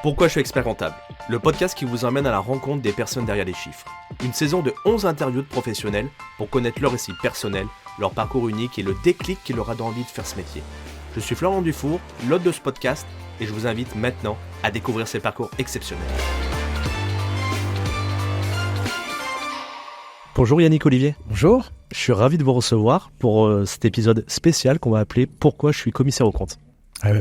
Pourquoi je suis expert comptable ? Le podcast qui vous emmène à la rencontre des personnes derrière les chiffres. Une saison de 11 interviews de professionnels pour connaître leur récit personnel, leur parcours unique et le déclic qui leur a donné envie de faire ce métier. Je suis Florent Dufour, l'hôte de ce podcast, et je vous invite maintenant à découvrir ces parcours exceptionnels. Bonjour Yannick Olivier. Bonjour. Je suis ravi de vous recevoir pour cet épisode spécial qu'on va appeler « Pourquoi je suis commissaire aux comptes ».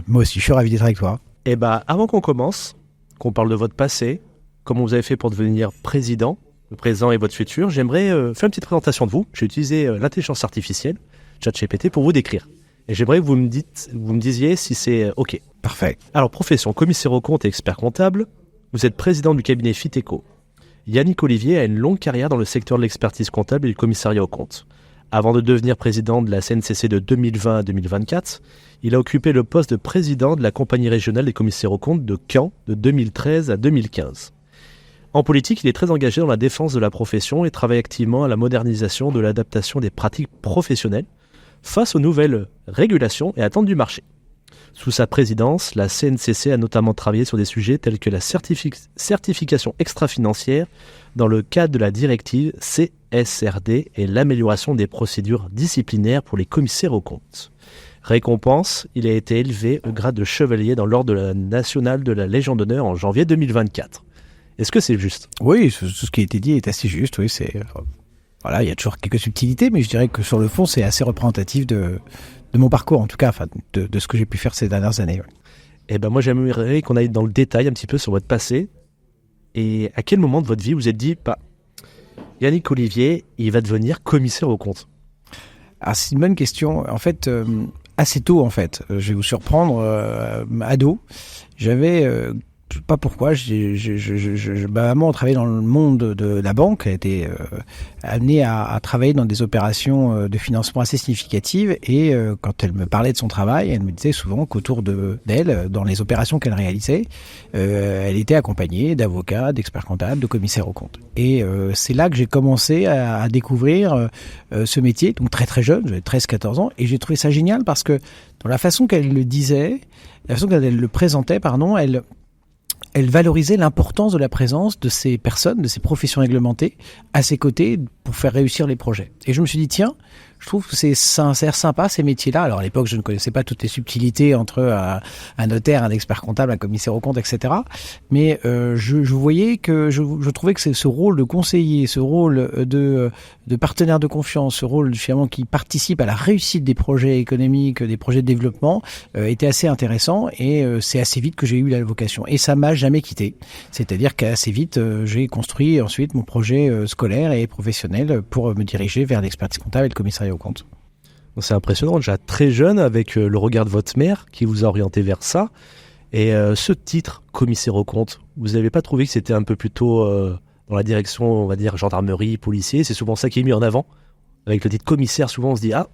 Moi aussi, je suis ravi d'être avec toi. Et avant qu'on commence, qu'on parle de votre passé, comment vous avez fait pour devenir président, le présent et votre futur, j'aimerais faire une petite présentation de vous. J'ai utilisé l'intelligence artificielle, ChatGPT, pour vous décrire. Et j'aimerais que vous me disiez si c'est OK. Parfait. Alors, profession, commissaire aux comptes et expert comptable, vous êtes président du cabinet Fiteco. Yannick Olivier a une longue carrière dans le secteur de l'expertise comptable et du commissariat aux comptes. Avant de devenir président de la CNCC de 2020 à 2024, il a occupé le poste de président de la compagnie régionale des commissaires aux comptes de Caen de 2013 à 2015. En politique, il est très engagé dans la défense de la profession et travaille activement à la modernisation de l'adaptation des pratiques professionnelles face aux nouvelles régulations et attentes du marché. Sous sa présidence, la CNCC a notamment travaillé sur des sujets tels que la certification extra-financière dans le cadre de la directive CSRD et l'amélioration des procédures disciplinaires pour les commissaires aux comptes. Récompense, il a été élevé au grade de chevalier dans l'ordre national de la Légion d'honneur en janvier 2024. Est-ce que c'est juste ? Oui, tout ce qui a été dit est assez juste. Oui, voilà, il y a toujours quelques subtilités, mais je dirais que sur le fond, c'est assez représentatif de mon parcours, en tout cas, de ce que j'ai pu faire ces dernières années. Ouais. Moi, j'aimerais qu'on aille dans le détail un petit peu sur votre passé. Et à quel moment de votre vie vous êtes dit, Yannick Olivier, il va devenir commissaire aux comptes ? Alors, c'est une bonne question. En fait, assez tôt, je vais vous surprendre, ado, j'avais... Je sais pas pourquoi, ma maman travaillait dans le monde de la banque, elle était amenée à travailler dans des opérations de financement assez significatives et quand elle me parlait de son travail, elle me disait souvent qu'autour d'elle, dans les opérations qu'elle réalisait, elle était accompagnée d'avocats, d'experts comptables, de commissaires aux comptes. Et c'est là que j'ai commencé à découvrir ce métier, donc très très jeune, j'avais 13-14 ans, et j'ai trouvé ça génial parce que dans la façon qu'elle le disait, la façon qu'elle le présentait, elle valorisait l'importance de la présence de ces personnes, de ces professions réglementées à ses côtés pour faire réussir les projets. Et je me suis dit, tiens, je trouve que c'est sympa ces métiers-là. Alors à l'époque, je ne connaissais pas toutes les subtilités entre un notaire, un expert comptable, un commissaire aux comptes, etc. Mais je voyais que je trouvais que c'est ce rôle de conseiller, ce rôle de partenaire de confiance, ce rôle finalement qui participe à la réussite des projets économiques, des projets de développement, était assez intéressant. Et c'est assez vite que j'ai eu la vocation. Et ça m'a jamais quitté. C'est-à-dire qu'assez vite, j'ai construit ensuite mon projet scolaire et professionnel pour me diriger vers l'expertise comptable et le commissariat aux comptes. C'est impressionnant, déjà très jeune, avec le regard de votre mère qui vous a orienté vers ça. Et ce titre, commissaire aux comptes, vous n'avez pas trouvé que c'était un peu plutôt dans la direction, on va dire, gendarmerie, policier ? C'est souvent ça qui est mis en avant. Avec le titre commissaire, souvent on se dit « Ah !»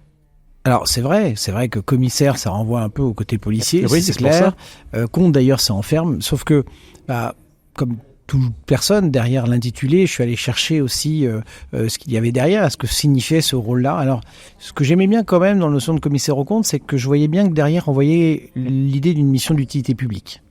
Alors c'est vrai que commissaire, ça renvoie un peu au côté policier, oui, c'est clair. Compte d'ailleurs, ça enferme, sauf que comme toute personne, derrière l'intitulé, je suis allé chercher aussi ce qu'il y avait derrière, ce que signifiait ce rôle-là. Alors, ce que j'aimais bien quand même dans le notion de commissaire aux comptes, c'est que je voyais bien que derrière, on voyait l'idée d'une mission d'utilité publique.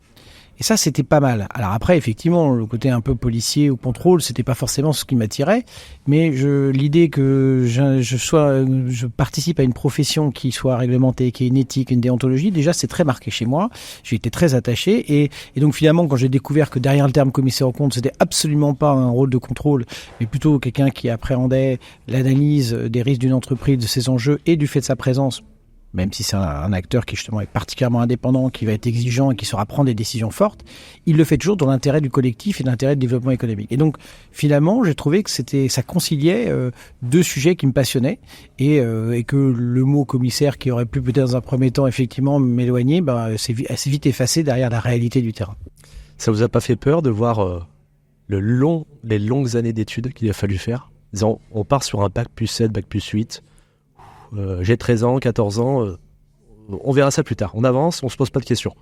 Et ça, c'était pas mal. Alors après, effectivement, le côté un peu policier ou contrôle, c'était pas forcément ce qui m'attirait. Mais l'idée que je participe à une profession qui soit réglementée, qui ait une éthique, une déontologie, déjà, c'est très marqué chez moi. J'ai été très attaché. Et donc, finalement, quand j'ai découvert que derrière le terme commissaire aux comptes, c'était absolument pas un rôle de contrôle, mais plutôt quelqu'un qui appréhendait l'analyse des risques d'une entreprise, de ses enjeux et du fait de sa présence, même si c'est un acteur qui justement est particulièrement indépendant, qui va être exigeant et qui saura prendre des décisions fortes, il le fait toujours dans l'intérêt du collectif et dans l'intérêt du développement économique. Et donc, finalement, j'ai trouvé que ça conciliait deux sujets qui me passionnaient et que le mot commissaire, qui aurait pu peut-être dans un premier temps effectivement m'éloigner, c'est assez vite effacé derrière la réalité du terrain. Ça vous a pas fait peur de voir les longues années d'études qu'il a fallu faire ? Disons, on part sur un bac plus 7, bac plus 8... j'ai 13 ans, 14 ans, on verra ça plus tard. On avance, on se pose pas de questions.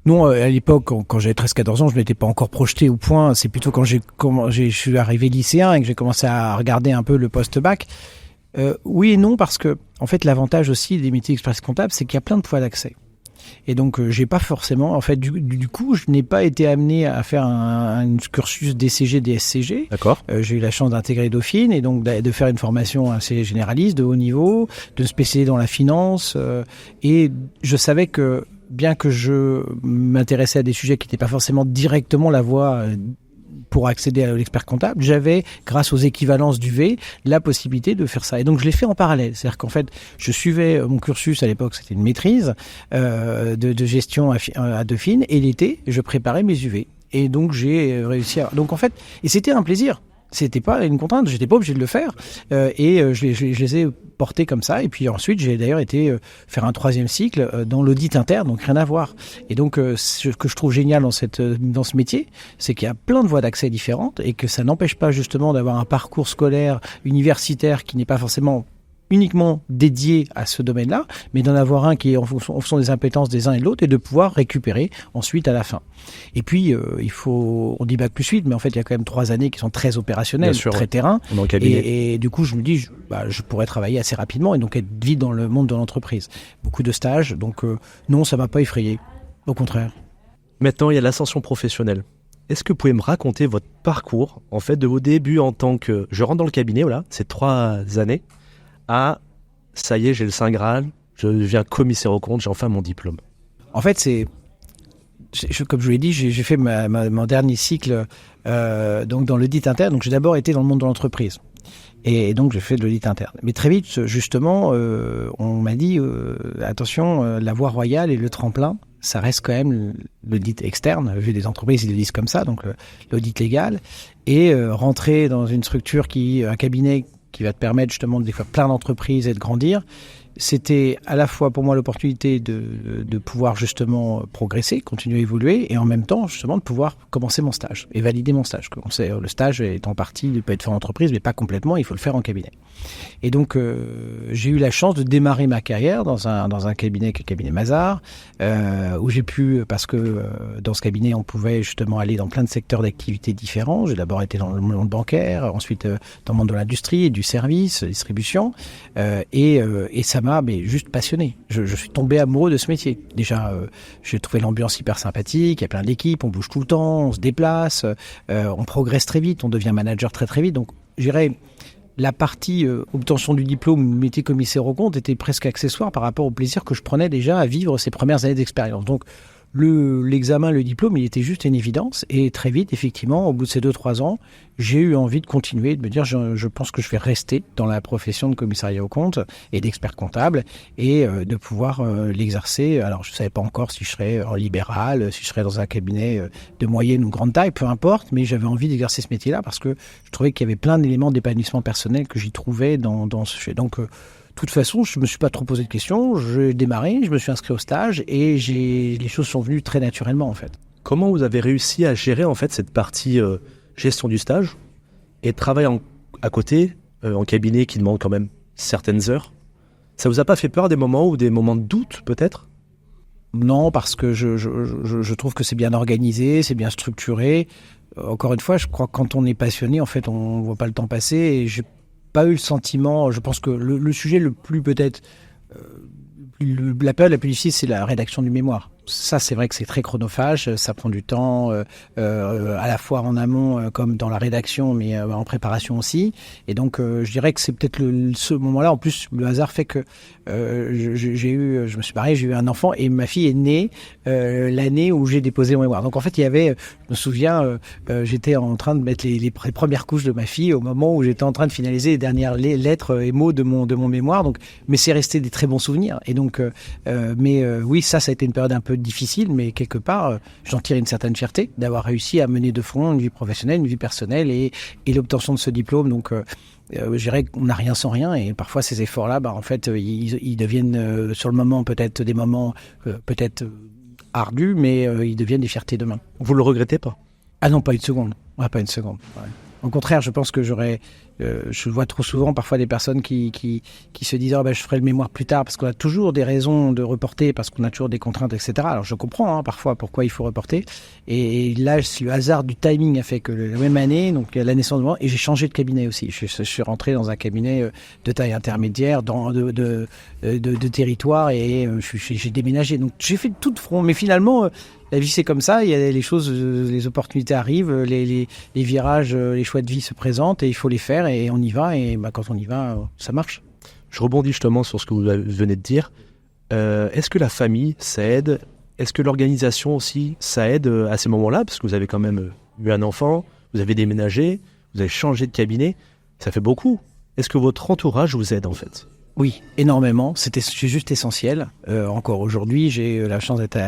Non, à l'époque, quand j'avais 13-14 ans, je ne m'étais pas encore projeté au point. C'est plutôt quand je suis arrivé lycéen et que j'ai commencé à regarder un peu le post-bac. Oui et non, parce que en fait, l'avantage aussi des métiers experts comptables, c'est qu'il y a plein de voies d'accès. Et donc, j'ai pas forcément, en fait, du coup, je n'ai pas été amené à faire un cursus DCG, DSCG. D'accord. J'ai eu la chance d'intégrer Dauphine et donc de faire une formation assez généraliste, de haut niveau, de me spécialiser dans la finance. Et je savais que, bien que je m'intéressais à des sujets qui n'étaient pas forcément directement la voie pour accéder à l'expert comptable, j'avais, grâce aux équivalences du V, la possibilité de faire ça. Et donc, je l'ai fait en parallèle. C'est-à-dire qu'en fait, je suivais mon cursus, à l'époque, c'était une maîtrise de gestion à Dauphine, et l'été, je préparais mes UV. Et donc, j'ai réussi à... Donc, en fait, et c'était un plaisir. C'était pas une contrainte, j'étais pas obligé de le faire. Je les ai portés comme ça. Et puis ensuite, j'ai d'ailleurs été faire un 3e cycle dans l'audit interne, donc rien à voir. Et donc, ce que je trouve génial dans ce métier, c'est qu'il y a plein de voies d'accès différentes et que ça n'empêche pas justement d'avoir un parcours scolaire, universitaire qui n'est pas forcément uniquement dédié à ce domaine-là, mais d'en avoir un qui est en fonction des impétences des uns et de l'autre et de pouvoir récupérer ensuite à la fin. Et puis, on dit bac plus 8, mais en fait, il y a quand même 3 années qui sont très opérationnelles, très terrain. Dans le cabinet. Et du coup, je me dis, je pourrais travailler assez rapidement et donc être vite dans le monde de l'entreprise. Beaucoup de stages, donc non, ça m'a pas effrayé. Au contraire. Maintenant, il y a l'ascension professionnelle. Est-ce que vous pouvez me raconter votre parcours, en fait, de vos débuts en tant que... Je rentre dans le cabinet, voilà, c'est 3 années. Ça y est, j'ai le Saint Graal, je deviens commissaire aux comptes, j'ai enfin mon diplôme. En fait, comme je vous l'ai dit, j'ai fait mon dernier cycle donc dans l'audit interne. Donc j'ai d'abord été dans le monde de l'entreprise. Et donc j'ai fait de l'audit interne. Mais très vite, justement, on m'a dit, attention, la voie royale et le tremplin, ça reste quand même l'audit externe. Vu des entreprises, ils le disent comme ça, donc l'audit légal. Et rentrer dans une structure un cabinet qui va te permettre justement de faire plein d'entreprises et de grandir. C'était à la fois pour moi l'opportunité de pouvoir justement progresser, continuer à évoluer et en même temps justement de pouvoir commencer mon stage et valider mon stage. Le stage est en partie, il peut être fait en entreprise mais pas complètement, il faut le faire en cabinet. Et donc j'ai eu la chance de démarrer ma carrière dans un cabinet qui est le cabinet Mazars, où j'ai pu, parce que dans ce cabinet on pouvait justement aller dans plein de secteurs d'activité différents. J'ai d'abord été dans le monde bancaire, ensuite dans le monde de l'industrie et du service, distribution, et ça m'a juste passionné. Je suis tombé amoureux de ce métier. Déjà, j'ai trouvé l'ambiance hyper sympathique, il y a plein d'équipes, on bouge tout le temps, on se déplace, on progresse très vite, on devient manager très très vite. Donc, je dirais, la partie obtention du diplôme, métier commissaire aux comptes, était presque accessoire par rapport au plaisir que je prenais déjà à vivre ces premières années d'expérience. Donc, l'examen, le diplôme, il était juste une évidence. Et très vite, effectivement, au bout de ces 2-3 ans, j'ai eu envie de continuer, de me dire, je pense que je vais rester dans la profession de commissariat aux comptes et d'expert comptable et de pouvoir l'exercer. Alors, je ne savais pas encore si je serais en libéral, si je serais dans un cabinet de moyenne ou grande taille, peu importe, mais j'avais envie d'exercer ce métier-là parce que je trouvais qu'il y avait plein d'éléments d'épanouissement personnel que j'y trouvais dans ce sujet. Donc, de toute façon, je ne me suis pas trop posé de questions. J'ai démarré, je me suis inscrit au stage et les choses sont venues très naturellement en fait. Comment vous avez réussi à gérer en fait cette partie gestion du stage et travail à côté en cabinet qui demande quand même certaines heures? Ça vous a pas fait peur des moments de doute peut-être? Non, parce que je trouve que c'est bien organisé, c'est bien structuré. Encore une fois, je crois que quand on est passionné, en fait, on ne voit pas le temps passer et j'ai pas eu le sentiment. Je pense que le sujet le plus peut-être la période la plus difficile, c'est la rédaction du mémoire. Ça, c'est vrai que c'est très chronophage, ça prend du temps, à la fois en amont comme dans la rédaction, mais en préparation aussi. Et donc, je dirais que c'est peut-être ce moment-là. En plus, le hasard fait que je me suis marié, j'ai eu un enfant et ma fille est née l'année où j'ai déposé mon mémoire. Donc, en fait, il y avait, je me souviens, j'étais en train de mettre les premières couches de ma fille au moment où j'étais en train de finaliser les dernières lettres et mots de mon mémoire. Donc, mais c'est resté des très bons souvenirs. Et donc, oui, ça a été une période un peu difficile, mais quelque part, j'en tire une certaine fierté d'avoir réussi à mener de front une vie professionnelle, une vie personnelle et l'obtention de ce diplôme. Donc, je dirais qu'on n'a rien sans rien et parfois ces efforts-là, en fait, ils deviennent sur le moment peut-être des moments peut-être ardus, mais ils deviennent des fiertés demain. Vous le regrettez pas? Ah non, pas une seconde. Pas une seconde. Ouais. Au contraire, je pense que je vois trop souvent parfois des personnes qui se disent je ferai le mémoire plus tard parce qu'on a toujours des raisons de reporter parce qu'on a toujours des contraintes, etc. Alors je comprends parfois pourquoi il faut reporter. Et là, le hasard du timing a fait que la même année, donc la naissance de moi, et j'ai changé de cabinet aussi. Je suis rentré dans un cabinet de taille intermédiaire, de territoire, et j'ai déménagé. Donc j'ai fait tout de front, mais finalement. La vie, c'est comme ça. Il y a les choses, les opportunités arrivent, les virages, les choix de vie se présentent et il faut les faire et on y va. Et quand on y va, ça marche. Je rebondis justement sur ce que vous venez de dire. Est-ce que la famille, ça aide ? Est-ce que l'organisation aussi, ça aide à ces moments-là ? Parce que vous avez quand même eu un enfant, vous avez déménagé, vous avez changé de cabinet. Ça fait beaucoup. Est-ce que votre entourage vous aide en fait ? Oui, énormément. C'est juste essentiel. Encore aujourd'hui, j'ai la chance d'être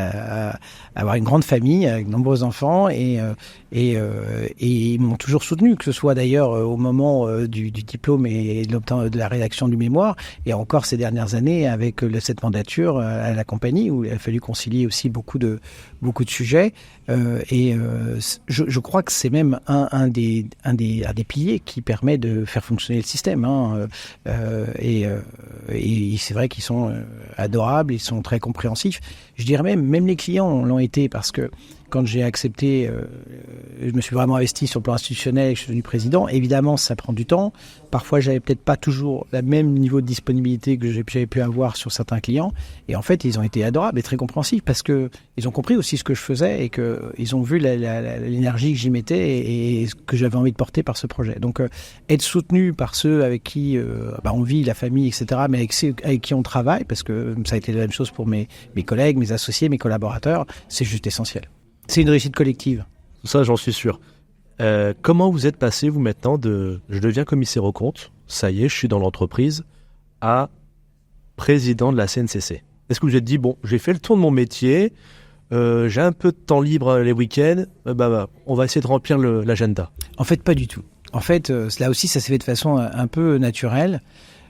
avoir une grande famille avec de nombreux enfants et ils m'ont toujours soutenu, que ce soit d'ailleurs au moment du diplôme et de la rédaction du mémoire, et encore ces dernières années avec cette mandature à la compagnie où il a fallu concilier aussi beaucoup de sujets. Je crois que c'est même un des piliers qui permet de faire fonctionner le système. Et c'est vrai qu'ils sont adorables, ils sont très compréhensifs. Je dirais même les clients l'ont été parce que quand j'ai accepté, je me suis vraiment investi sur le plan institutionnel et que je suis devenu président. Évidemment, ça prend du temps. Parfois, j'avais peut-être pas toujours le même niveau de disponibilité que j'avais pu avoir sur certains clients. Et en fait, ils ont été adorables et très compréhensifs parce que ils ont compris aussi ce que je faisais et que ils ont vu l'énergie que j'y mettais et ce que j'avais envie de porter par ce projet. Donc, être soutenu par ceux avec qui on vit, la famille, etc., mais avec ceux avec qui on travaille, parce que ça a été la même chose pour mes collègues, mes associés, mes collaborateurs, c'est juste essentiel. C'est une réussite collective. Ça, j'en suis sûr. Comment vous êtes passé, vous, maintenant, de « je deviens commissaire aux comptes, ça y est, je suis dans l'entreprise », à président de la CNCC ? Est-ce que vous vous êtes dit « bon, j'ai fait le tour de mon métier, j'ai un peu de temps libre les week-ends, on va essayer de remplir l'agenda ». En fait, pas du tout. En fait, là aussi, ça s'est fait de façon un peu naturelle.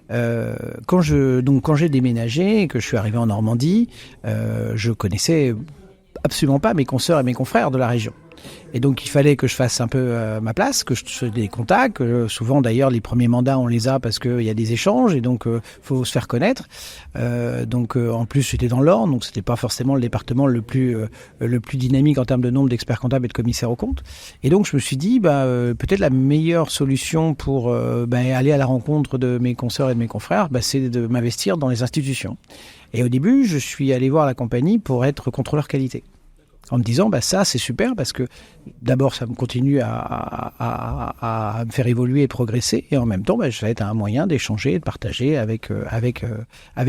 Quand j'ai déménagé et que je suis arrivé en Normandie, je connaissais absolument pas mes consoeurs et mes confrères de la région. Et donc, il fallait que je fasse un peu ma place, que je fasse des contacts. Souvent, d'ailleurs, les premiers mandats, on les a parce qu'il y a des échanges et donc faut se faire connaître. En plus, j'étais dans l'Orne, donc c'était pas forcément le département le plus dynamique en termes de nombre d'experts comptables et de commissaires aux comptes. Et donc, je me suis dit, peut-être la meilleure solution pour aller à la rencontre de mes consoeurs et de mes confrères, c'est de m'investir dans les institutions. Et au début, je suis allé voir la compagnie pour être contrôleur qualité. En me disant, ça, c'est super parce que d'abord, ça me continue à me faire évoluer et progresser. Et en même temps, ça va être un moyen d'échanger, de partager avec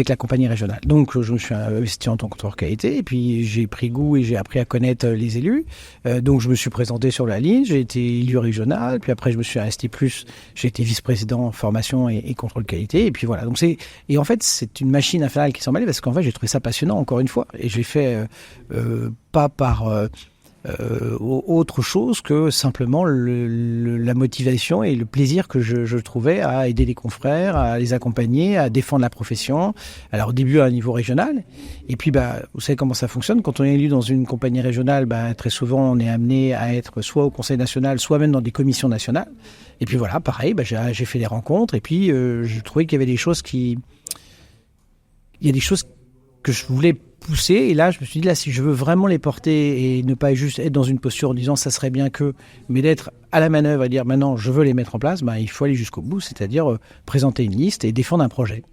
la compagnie régionale. Donc, je me suis investi en tant que contrôleur qualité. Et puis, j'ai pris goût et j'ai appris à connaître les élus. Donc, je me suis présenté sur la ligne. J'ai été élu régional. Puis après, je me suis investi plus. J'ai été vice-président formation et contrôle qualité. Et puis voilà. Donc, et en fait, c'est une machine infernale qui s'en mêle parce qu'en fait, j'ai trouvé ça passionnant, encore une fois. Et j'ai fait pas par autre chose que simplement la motivation et le plaisir que je trouvais à aider les confrères, à les accompagner, à défendre la profession. Alors au début à un niveau régional, et puis vous savez comment ça fonctionne. Quand on est élu dans une compagnie régionale, très souvent on est amené à être soit au Conseil national, soit même dans des commissions nationales. Et puis voilà, pareil, j'ai fait des rencontres et puis je trouvais qu'il y avait des choses il y a des choses que je voulais pousser, et là je me suis dit, si je veux vraiment les porter et ne pas juste être dans une posture en disant ça serait bien que, mais d'être à la manœuvre et dire maintenant je veux les mettre en place, il faut aller jusqu'au bout, c'est-à-dire présenter une liste et défendre un projet.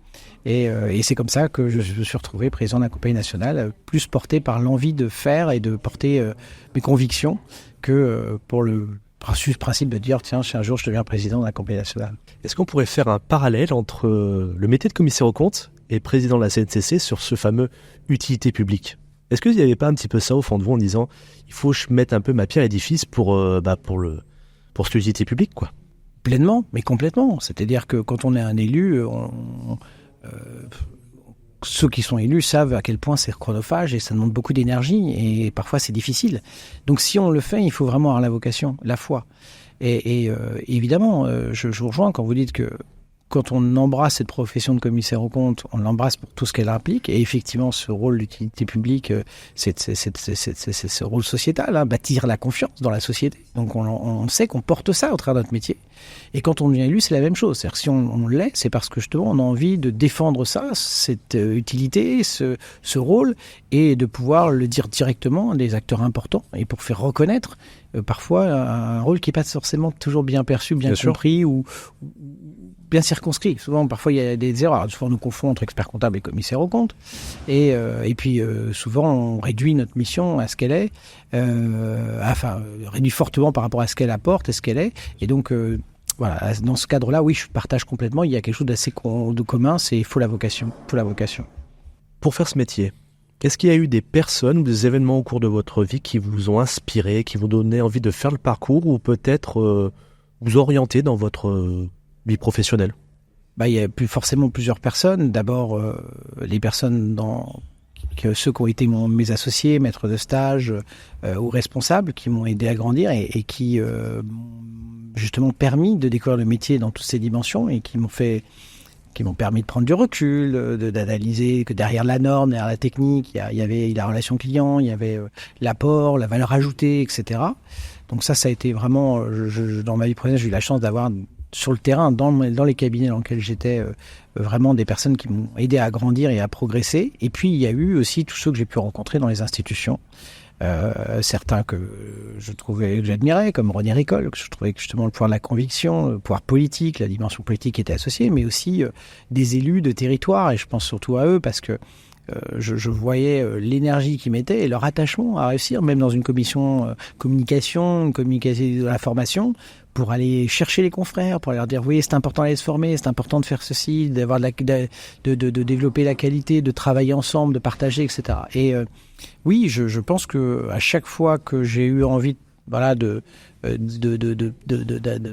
Et c'est comme ça que je me suis retrouvé président de la compagnie nationale, plus porté par l'envie de faire et de porter mes convictions que pour le principe de dire tiens, un jour je deviens président de la compagnie nationale. Est-ce qu'on pourrait faire un parallèle entre le métier de commissaire aux comptes et président de la CNCC sur ce fameux utilité publique ? Est-ce qu'il n'y avait pas un petit peu ça au fond de vous en disant il faut que je mette un peu ma pierre à l'édifice pour cette utilité publique, quoi ? Pleinement, mais complètement. C'est-à-dire que quand on est un élu, ceux qui sont élus savent à quel point c'est chronophage et ça demande beaucoup d'énergie et parfois c'est difficile. Donc si on le fait, il faut vraiment avoir la vocation, la foi. Et évidemment, je vous rejoins quand vous dites que quand on embrasse cette profession de commissaire aux comptes, on l'embrasse pour tout ce qu'elle implique. Et effectivement, ce rôle d'utilité publique, c'est ce rôle sociétal, bâtir la confiance dans la société. Donc on sait qu'on porte ça au travers de notre métier. Et quand on devient élu, c'est la même chose. C'est-à-dire que si on l'est, c'est parce que justement, on a envie de défendre ça, cette utilité, ce rôle, et de pouvoir le dire directement à des acteurs importants, et pour faire reconnaître parfois un rôle qui n'est pas forcément toujours bien perçu, bien compris, ou bien circonscrit. Souvent, parfois, il y a des erreurs. Souvent, on nous confond entre expert comptable et commissaire aux comptes. Et puis, souvent, on réduit notre mission à ce qu'elle est. Réduit fortement par rapport à ce qu'elle apporte et ce qu'elle est. Et donc, voilà, dans ce cadre-là, oui, je partage complètement. Il y a quelque chose d'assez de commun, c'est faut la vocation. Pour faire ce métier, est-ce qu'il y a eu des personnes ou des événements au cours de votre vie qui vous ont inspiré, qui vous donnaient envie de faire le parcours ou peut-être vous orienter dans votre vie professionnelle? Il y a forcément plusieurs personnes. D'abord, les personnes ceux qui ont été mes associés, maîtres de stage ou responsables, qui m'ont aidé à grandir et qui m'ont justement permis de découvrir le métier dans toutes ses dimensions et qui m'ont permis de prendre du recul, d'analyser que derrière la norme, derrière la technique, il y avait la relation client, il y avait l'apport, la valeur ajoutée, etc. Donc ça a été vraiment, dans ma vie professionnelle, j'ai eu la chance d'avoir sur le terrain, dans les cabinets dans lesquels j'étais, vraiment des personnes qui m'ont aidé à grandir et à progresser. Et puis il y a eu aussi tous ceux que j'ai pu rencontrer dans les institutions. Certains que j'admirais, comme René Ricol, que je trouvais que justement le pouvoir de la conviction, le pouvoir politique, la dimension politique était associée, mais aussi des élus de territoire, et je pense surtout à eux parce que je voyais l'énergie qu'ils mettaient et leur attachement à réussir, même dans une commission communication de la formation, pour aller chercher les confrères, pour leur dire, oui, c'est important d'aller se former, c'est important de faire ceci, d'avoir de développer la qualité, de travailler ensemble, de partager, etc. Et oui, je pense que à chaque fois que j'ai eu envie,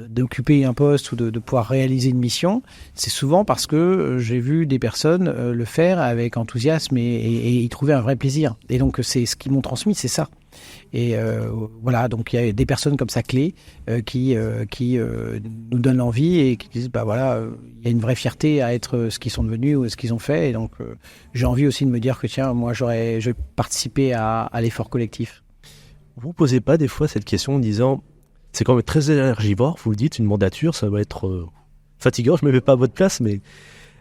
d'occuper un poste ou de pouvoir réaliser une mission, c'est souvent parce que j'ai vu des personnes le faire avec enthousiasme et y trouver un vrai plaisir. Et donc c'est ce qu'ils m'ont transmis, c'est ça. Et voilà, donc il y a des personnes comme ça clés qui nous donnent envie et qui disent il y a une vraie fierté à être ce qu'ils sont devenus ou ce qu'ils ont fait. Et donc j'ai envie aussi de me dire que tiens, moi je vais participer à l'effort collectif. Vous ne posez pas des fois cette question en disant, c'est quand même très énergivore, vous le dites, une mandature, ça va être fatigant, je ne me mets pas à votre place, mais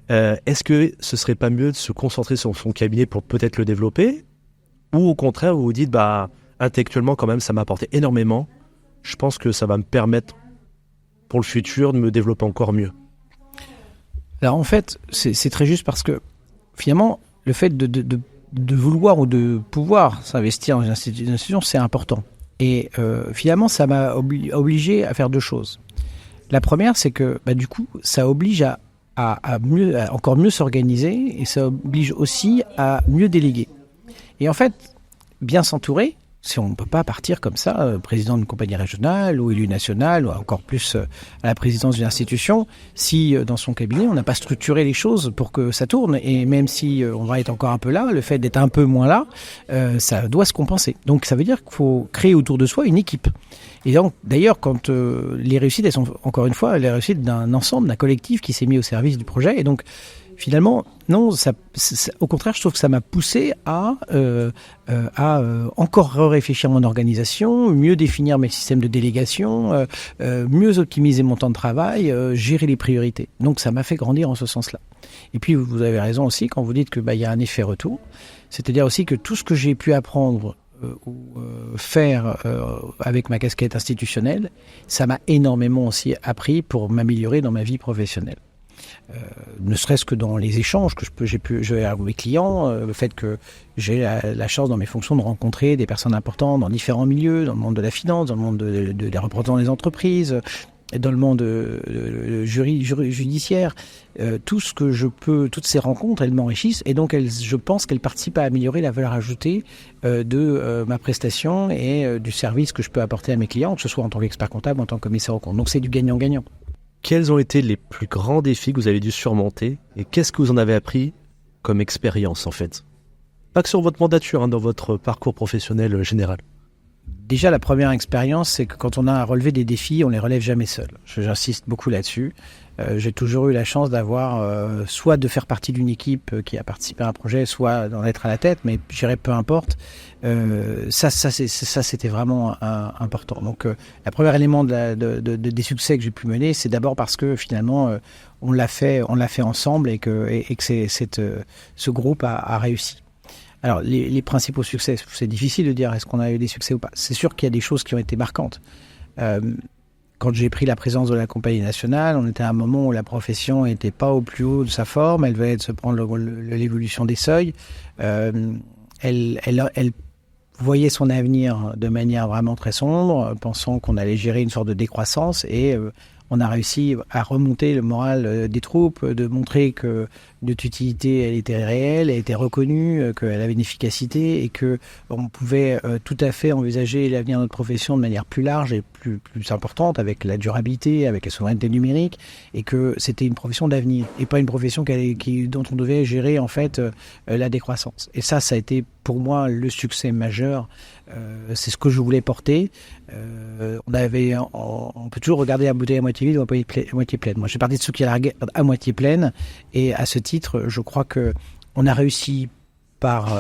est-ce que ce ne serait pas mieux de se concentrer sur son cabinet pour peut-être le développer? Ou au contraire, vous vous dites, intellectuellement quand même, ça m'a apporté énormément, je pense que ça va me permettre pour le futur de me développer encore mieux? Alors en fait, c'est très juste parce que finalement, le fait de vouloir ou de pouvoir s'investir dans une institution, c'est important. Et finalement, ça m'a obligé à faire deux choses. La première, c'est que du coup, ça oblige à encore mieux s'organiser et ça oblige aussi à mieux déléguer. Et en fait, bien s'entourer, si on ne peut pas partir comme ça, président d'une compagnie régionale ou élu national, ou encore plus à la présidence d'une institution, si dans son cabinet, on n'a pas structuré les choses pour que ça tourne. Et même si on va être encore un peu là, le fait d'être un peu moins là, ça doit se compenser. Donc ça veut dire qu'il faut créer autour de soi une équipe. Et donc, d'ailleurs, quand les réussites, elles sont encore une fois les réussites d'un ensemble, d'un collectif qui s'est mis au service du projet. Et donc, finalement, non, au contraire, je trouve que ça m'a poussé à encore réfléchir mon organisation, mieux définir mes systèmes de délégation, mieux optimiser mon temps de travail, gérer les priorités. Donc ça m'a fait grandir en ce sens-là. Et puis vous avez raison aussi quand vous dites que y a un effet retour, c'est-à-dire aussi que tout ce que j'ai pu apprendre ou faire avec ma casquette institutionnelle, ça m'a énormément aussi appris pour m'améliorer dans ma vie professionnelle. Ne serait-ce que dans les échanges que j'ai avec mes clients, le fait que j'ai la chance dans mes fonctions de rencontrer des personnes importantes dans différents milieux, dans le monde de la finance, dans le monde des représentants des entreprises, dans le monde judiciaire, tout ce que je peux, toutes ces rencontres, elles m'enrichissent et donc je pense qu'elles participent à améliorer la valeur ajoutée de ma prestation et du service que je peux apporter à mes clients, que ce soit en tant qu'expert comptable ou en tant que commissaire aux comptes. Donc c'est du gagnant-gagnant. Quels ont été les plus grands défis que vous avez dû surmonter et qu'est-ce que vous en avez appris comme expérience en fait? Pas que sur votre mandature, dans votre parcours professionnel général. Déjà, la première expérience, c'est que quand on a à relever des défis, on les relève jamais seul. J'insiste beaucoup là-dessus. J'ai toujours eu la chance d'avoir soit de faire partie d'une équipe qui a participé à un projet, soit d'en être à la tête, mais je dirais peu importe. Ça, c'était vraiment important. Donc, le premier élément des succès que j'ai pu mener, c'est d'abord parce que finalement, on l'a fait ensemble et que ce groupe a réussi. Alors, les principaux succès, c'est difficile de dire est-ce qu'on a eu des succès ou pas. C'est sûr qu'il y a des choses qui ont été marquantes. Quand j'ai pris la présidence de la compagnie nationale, on était à un moment où la profession n'était pas au plus haut de sa forme. Elle venait de se prendre l'évolution des seuils. Elle voyait son avenir de manière vraiment très sombre, pensant qu'on allait gérer une sorte de décroissance. Et on a réussi à remonter le moral des troupes, de montrer que notre utilité, elle était réelle, elle était reconnue, qu'elle avait une efficacité et que on pouvait tout à fait envisager l'avenir de notre profession de manière plus large et plus importante, avec la durabilité, avec la souveraineté numérique, et que c'était une profession d'avenir et pas une profession dont on devait gérer en fait la décroissance. Et ça a été pour moi le succès majeur. C'est ce que je voulais porter. On peut toujours regarder la bouteille à moitié vide ou à moitié pleine. Moi, j'ai parti de ceux qui la regardent à moitié pleine, et à ce titre, je crois que on a réussi par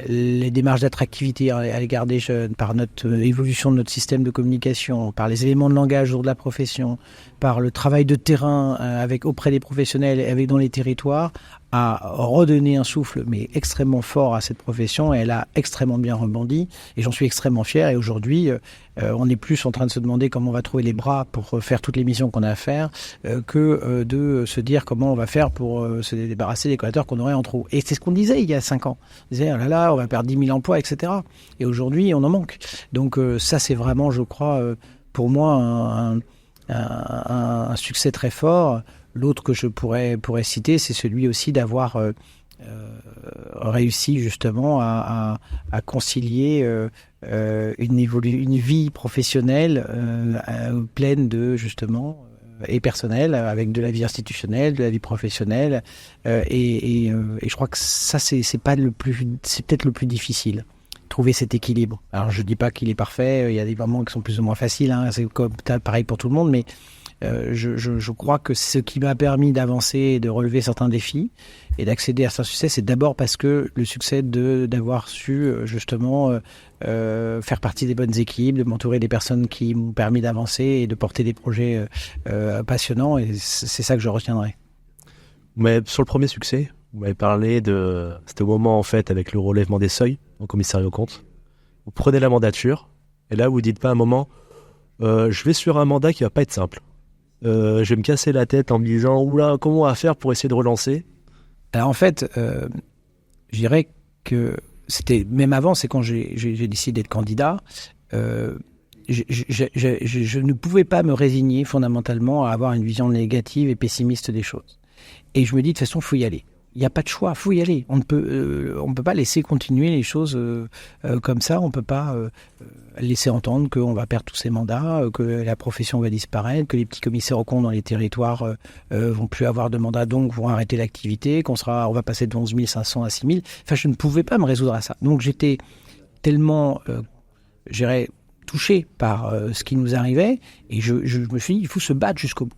les démarches d'attractivité à l'égard des jeunes, par notre évolution de notre système de communication, par les éléments de langage autour de la profession, par le travail de terrain auprès des professionnels et dans les territoires, à redonner un souffle mais extrêmement fort à cette profession, et elle a extrêmement bien rebondi et j'en suis extrêmement fier. Et aujourd'hui, on est plus en train de se demander comment on va trouver les bras pour faire toutes les missions qu'on a à faire que de se dire comment on va faire pour se débarrasser des collaborateurs qu'on aurait en trop. Et c'est ce qu'on disait il y a 5 ans. On disait, oh là là, on va perdre 10 000 emplois, etc. Et aujourd'hui, on en manque. Donc ça, c'est vraiment, je crois, pour moi, un succès très fort. L'autre que je pourrais citer, c'est celui aussi d'avoir réussi justement à concilier une vie professionnelle pleine de justement et personnelle, avec de la vie institutionnelle, de la vie professionnelle, et je crois que ça c'est peut-être le plus difficile. Trouver cet équilibre. Alors je dis pas qu'il est parfait, il y a des moments qui sont plus ou moins faciles, hein, c'est pareil pour tout le monde, mais je crois que ce qui m'a permis d'avancer et de relever certains défis et d'accéder à certains succès, c'est d'abord parce que le succès d'avoir su justement faire partie des bonnes équipes, de m'entourer des personnes qui m'ont permis d'avancer et de porter des projets passionnants, et c'est ça que je retiendrai. Mais sur le premier succès, vous m'avez parlé c'était au moment en fait avec le relèvement des seuils au commissariat aux comptes. Vous prenez la mandature et là vous dites pas à un moment je vais sur un mandat qui va pas être simple. Je vais me casser la tête en me disant oula, comment on va faire pour essayer de relancer. Alors en fait, je dirais que c'était même avant, c'est quand j'ai décidé d'être candidat. Je ne pouvais pas me résigner fondamentalement à avoir une vision négative et pessimiste des choses. Et je me dis de toute façon, faut y aller. Il n'y a pas de choix, faut y aller. On ne peut pas laisser continuer les choses comme ça. On peut pas laisser entendre qu'on va perdre tous ces mandats, que la profession va disparaître, que les petits commissaires aux comptes dans les territoires vont plus avoir de mandat, donc vont arrêter l'activité, on va passer de 11 500 à 6 000. Enfin, je ne pouvais pas me résoudre à ça. Donc j'étais tellement, touché par ce qui nous arrivait, et je me suis dit, il faut se battre jusqu'au bout.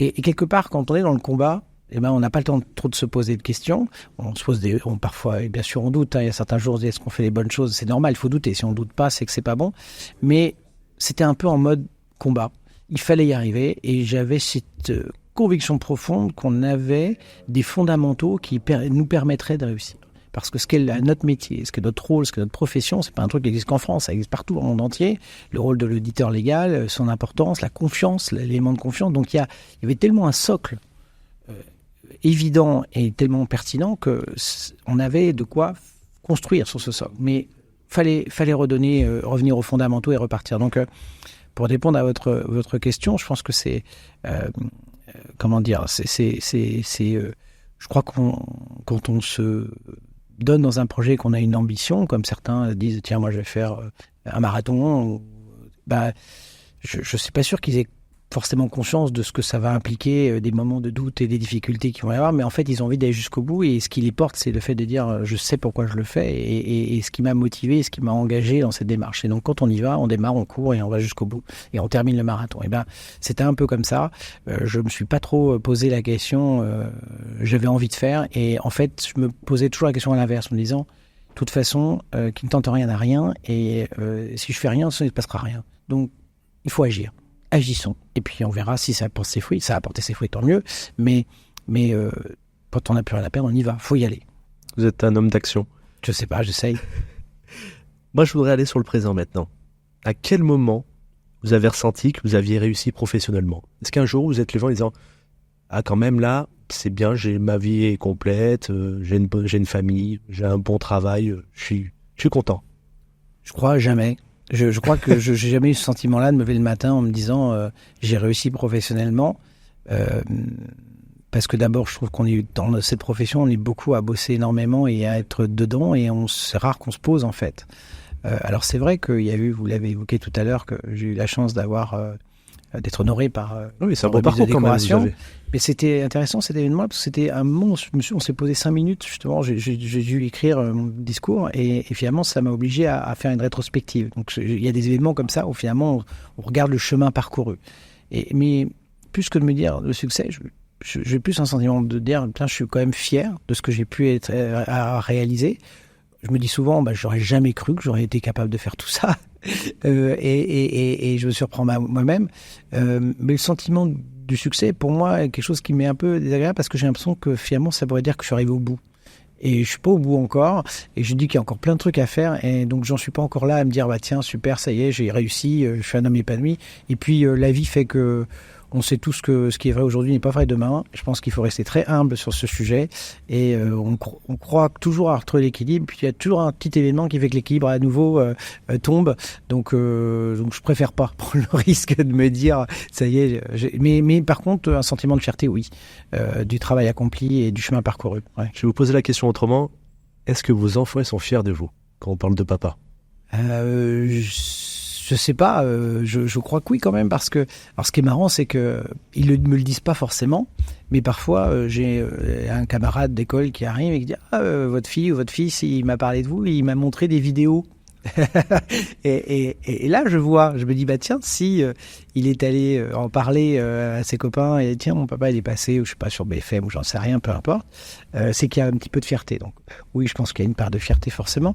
Et quelque part, quand on est dans le combat, on n'a pas le temps trop de se poser de questions. On se pose parfois, et bien sûr, on doute. Hein, il y a certains jours, on se dit, est-ce qu'on fait les bonnes choses ? C'est normal, il faut douter. Si on ne doute pas, c'est que c'est pas bon. Mais c'était un peu en mode combat. Il fallait y arriver, et j'avais cette conviction profonde qu'on avait des fondamentaux qui nous permettraient de réussir. Parce que ce qu'est notre métier, ce qu'est notre rôle, ce qu'est notre profession, c'est pas un truc qui existe qu'en France, ça existe partout dans le monde entier. Le rôle de l'auditeur légal, son importance, la confiance, l'élément de confiance. Donc il y avait tellement un socle évident et tellement pertinent que on avait de quoi construire sur ce socle. Mais fallait revenir aux fondamentaux et repartir. Donc pour répondre à votre question, je pense que c'est je crois quand on se donne dans un projet, qu'on a une ambition, comme certains disent, tiens, moi je vais faire un marathon, je ne suis pas sûr qu'ils aient forcément conscience de ce que ça va impliquer, des moments de doute et des difficultés qu'ils vont y avoir, mais en fait ils ont envie d'aller jusqu'au bout, et ce qui les porte, c'est le fait de dire je sais pourquoi je le fais, et ce qui m'a motivé, ce qui m'a engagé dans cette démarche. Et donc quand on y va, on démarre, on court et on va jusqu'au bout et on termine le marathon. Et ben c'était un peu comme ça. Je me suis pas trop posé la question, j'avais envie de faire, et en fait je me posais toujours la question à l'inverse, en me disant de toute façon, qui ne tente rien n'a rien, et si je fais rien, ça ne se passera rien. Donc il faut agir. Agissons. Et puis on verra si ça apporte ses fruits. Ça a apporté ses fruits, tant mieux. Mais quand on n'a plus rien à perdre, on y va. Faut y aller. Vous êtes un homme d'action. Je sais pas, j'essaye. Moi, je voudrais aller sur le présent maintenant. À quel moment vous avez ressenti que vous aviez réussi professionnellement? Est-ce qu'un jour vous êtes levé en disant ah, quand même là, c'est bien, ma vie est complète, j'ai une famille, j'ai un bon travail, je suis content? Je crois jamais. Je crois que je n'ai jamais eu ce sentiment-là de me lever le matin en me disant j'ai réussi professionnellement. Parce que d'abord, je trouve qu'on est dans cette profession, on est beaucoup à bosser énormément et à être dedans, et c'est rare qu'on se pose en fait. Alors c'est vrai qu'il y a eu, vous l'avez évoqué tout à l'heure, que j'ai eu la chance d'être honoré par oui, c'est un beau parcours quand même, mais c'était intéressant cet événement, parce que c'était un moment où on s'est posé 5 minutes justement, j'ai dû écrire mon discours, et finalement ça m'a obligé à faire une rétrospective. Donc il y a des événements comme ça où finalement on regarde le chemin parcouru, mais plus que de me dire le succès, j'ai plus un sentiment de dire putain, je suis quand même fier de ce que j'ai pu à réaliser. Je me dis souvent, j'aurais jamais cru que j'aurais été capable de faire tout ça. Et je me surprends moi-même. Mais le sentiment du succès, pour moi, est quelque chose qui m'est un peu désagréable, parce que j'ai l'impression que finalement, ça pourrait dire que je suis arrivé au bout. Et je suis pas au bout encore. Et je dis qu'il y a encore plein de trucs à faire. Et donc, j'en suis pas encore là à me dire, tiens, super, ça y est, j'ai réussi, je suis un homme épanoui. Et puis, la vie fait que on sait tous que ce qui est vrai aujourd'hui n'est pas vrai demain. Je pense qu'il faut rester très humble sur ce sujet, et on croit toujours à retrouver l'équilibre. Puis il y a toujours un petit événement qui fait que l'équilibre à nouveau tombe. Donc je préfère pas prendre le risque de me dire ça y est. Mais par contre, un sentiment de fierté, oui, du travail accompli et du chemin parcouru. Ouais. Je vais vous poser la question autrement. Est-ce que vos enfants sont fiers de vous quand on parle de papa? Je sais pas, je crois que oui quand même, parce que alors ce qui est marrant, c'est que ils me le disent pas forcément, mais parfois j'ai un camarade d'école qui arrive et qui dit votre fille ou votre fils, il m'a parlé de vous, il m'a montré des vidéos. et là je me dis tiens, si il est allé en parler à ses copains, et tiens, mon papa il est passé, ou je sais pas, sur BFM, ou j'en sais rien, peu importe, c'est qu'il y a un petit peu de fierté. Donc oui, je pense qu'il y a une part de fierté forcément.